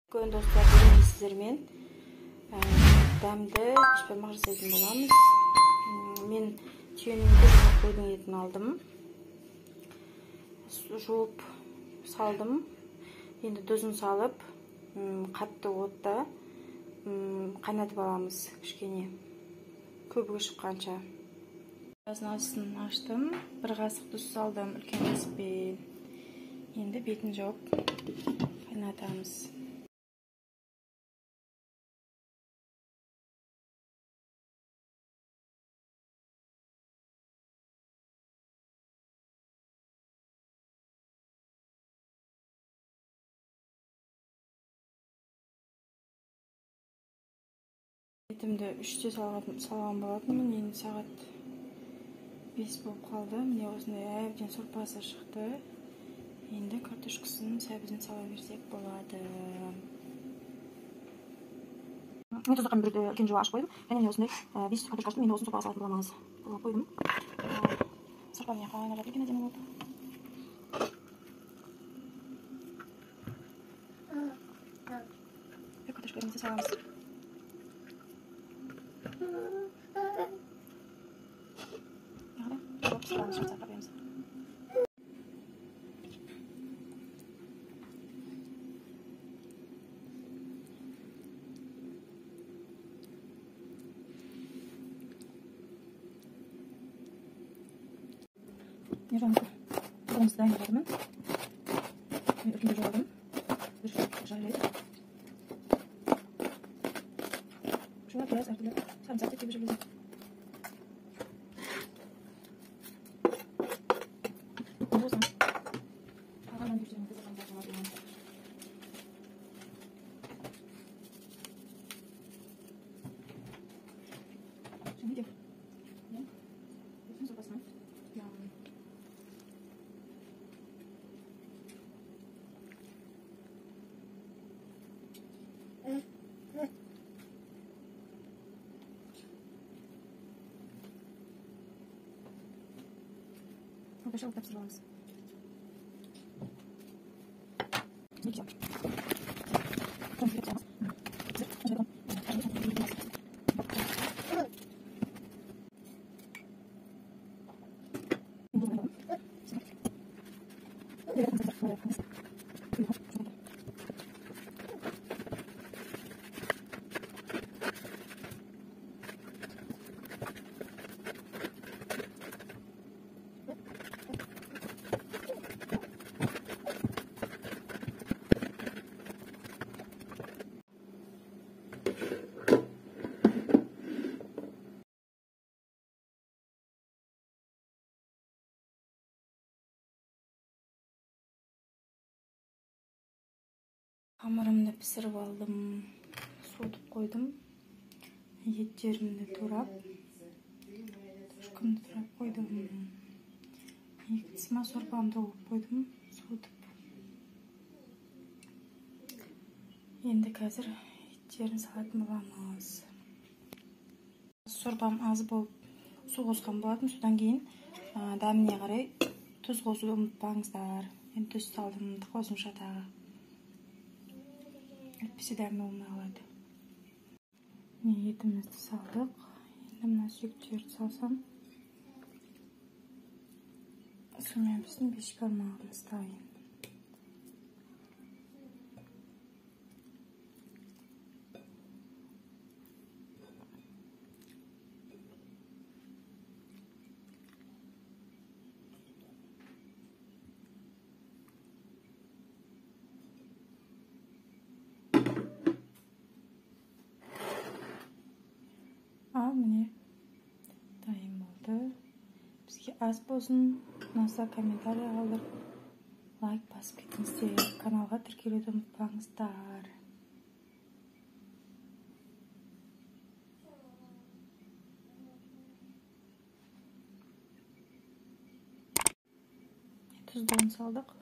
Бүгін достар, бүгін сіздермен дәмді ішпәмақ жасайтын боламыз. Мен түйенің бір қойдың етін алдым. Жуып салдым. Енді тұзын салып, қатты отта қайнатып аламыз кішкене. Көбігі шыққанша. Асын аштым. Бір қасық тұз салдым үлкен қасықпен. Енді бетін жауып қайнатамыз. Етімді 3-те салған болатынмын. Енді сағат 5 болып қалды. Міне осындай әбден сорпасы шықты. Енді картошкасын, сәбізін сала берсек болады. Мен тұздыққа бір үлкен жуа ашып қойдым. Және міне осындай 5 картошкасын енді осыны сорпаға салатын боламыз. Бұлға қойдым. Сорпа міне қайнап жатыр екен, әдемі болды. Картошкаларымызды саламыз. Bunu da yapalım. İkinci joğladım. Bir jaylayıp. Şuna biraz artık sarımsak gibi jaylayalım. Bu zaman. Hemen düşeceğim. Şimdi gidiyor. Bütün sopasını. Arkadaşlar orta pişirmemiz. Ne güzel. Çok güzel. Hamurumda pişirip aldım. Soğutup koydum. Etlerimde turap. Turşkumda turap koydum. İkisine sorpamda koyup koydum. Soğutup. Endi қазір etlerini salатын bolamыз. Sorpam az болып su қосқан болатын. Судан кейін дәміне қарай тұз қосуды ұмытпаңыздар. Енді тұз салдым, қосымша тағы. Әйтпесе дәмі болмай қалады. Етімізді салдық. Енді мына сүйектерді салсам. Сонымен біздің бешбармағымыз дайын. Al mine dayım oldu. Bizге az болсын, ұнаса комментарий қалдыр. Лайк басып кетіңіздер. Каналға тіркелуді ұмытпаңыздар. Тұздығын салдық.